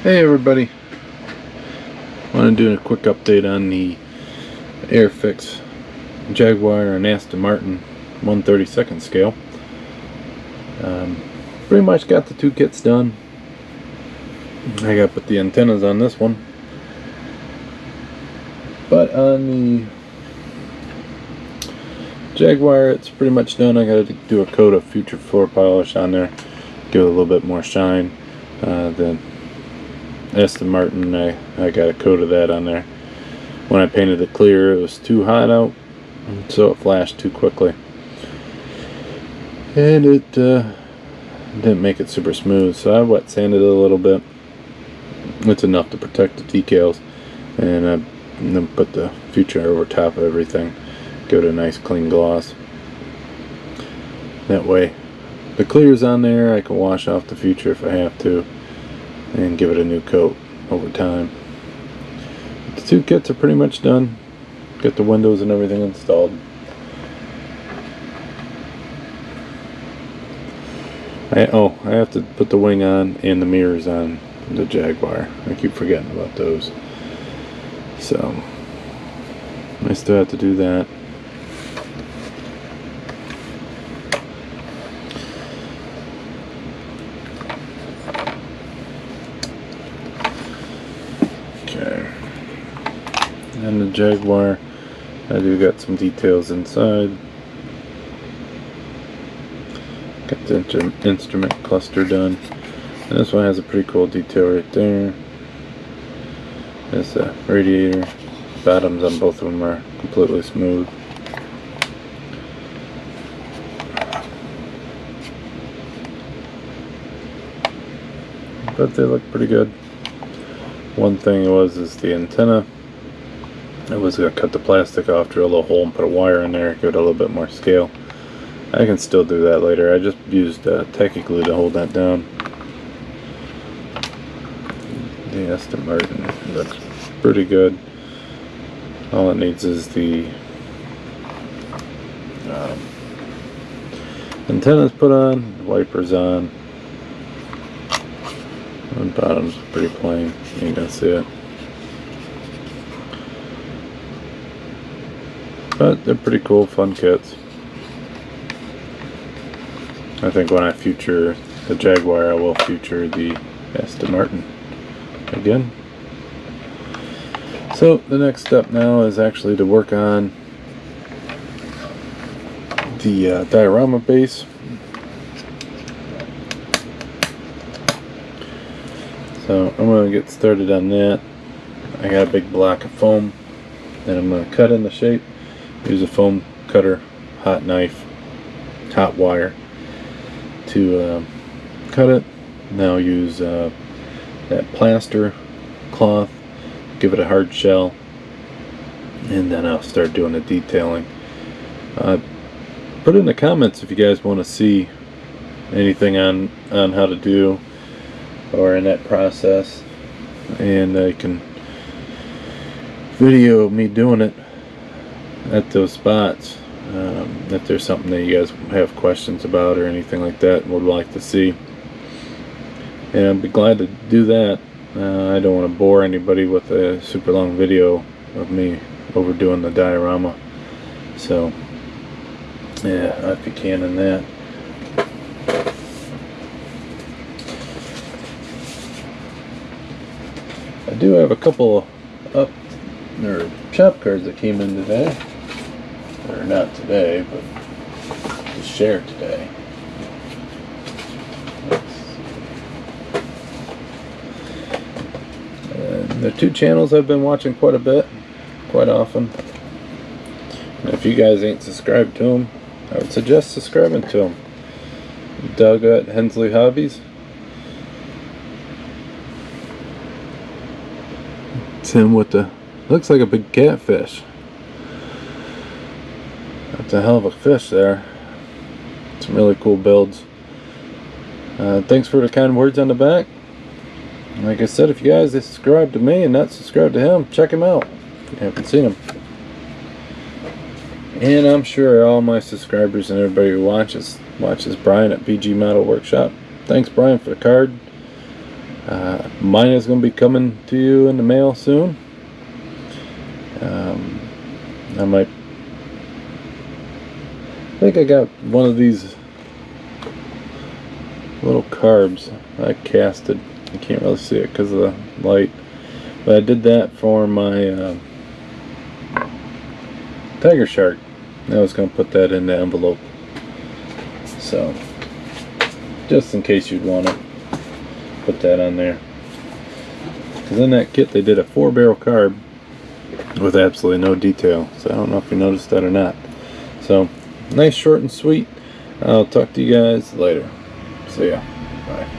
Hey everybody, I want to do a quick update on the Airfix Jaguar and Aston Martin 1/32 scale. Pretty much got the two kits done. I got to put the antennas on this one, but on the Jaguar it's pretty much done. I got to do a coat of future floor polish on there, give it a little bit more shine. The Aston Martin, I got a coat of that on there. When I painted it clear, it was too hot out, so it flashed too quickly, and it didn't make it super smooth, so I wet sanded it a little bit. It's enough to protect the decals, and then put the future over top of everything, give it a nice clean gloss. That way the clear's on there, I can wash off the future if I have to and give it a new coat over time. The two kits are pretty much done. Got the windows and everything installed. I have to put the wing on and the mirrors on the Jaguar. I keep forgetting about those, so I still have to do that. And the Jaguar, I do got some details inside. Got the instrument cluster done. And this one has a pretty cool detail right there. There's a radiator. Bottoms on both of them are completely smooth. But they look pretty good. One thing is the antenna. I was going to cut the plastic off, drill a hole and put a wire in there, give it a little bit more scale. I can still do that later. I just used tacky glue to hold that down. The Aston Martin looks pretty good. All it needs is the antennas put on, wipers on, and the bottom's pretty plain. You can see it. But they're pretty cool, fun kits. I think when I future the Jaguar, I will future the Aston Martin again. So the next step now is actually to work on the diorama base. So I'm going to get started on that. I got a big block of foam that I'm going to cut into shape. Use a foam cutter, hot knife, hot wire to cut it. Now use that plaster cloth, give it a hard shell, and then I'll start doing the detailing. Put in the comments if you guys want to see anything on how to do or in that process, and I can video me doing it at those spots. If there's something that you guys have questions about or anything like that and would like to see, and I'd be glad to do that. I don't want to bore anybody with a super long video of me overdoing the diorama, so yeah, if you can in that. I do have a couple shop cards that came in today. Or not today, but to share today. And they're two channels I've been watching quite a bit, quite often. And if you guys ain't subscribed to them, I would suggest subscribing to them. Doug at Hensley Hobbies. It's him with the, looks like a big catfish. That's a hell of a fish there. Some really cool builds. Thanks for the kind words on the back. Like I said, if you guys subscribe to me and not subscribe to him, check him out if you haven't seen him. And I'm sure all my subscribers and everybody who watches Brian at BG Model Workshop. Thanks, Brian, for the card. Mine is going to be coming to you in the mail soon. I think I got one of these little carbs I casted. You can't really see it because of the light, but I did that for my Tiger Shark. I was going to put that in the envelope, so just in case you'd want to put that on there, because in that kit they did a 4-barrel carb with absolutely no detail, so I don't know if you noticed that or not. So nice, short and sweet. I'll talk to you guys later. See ya. Bye.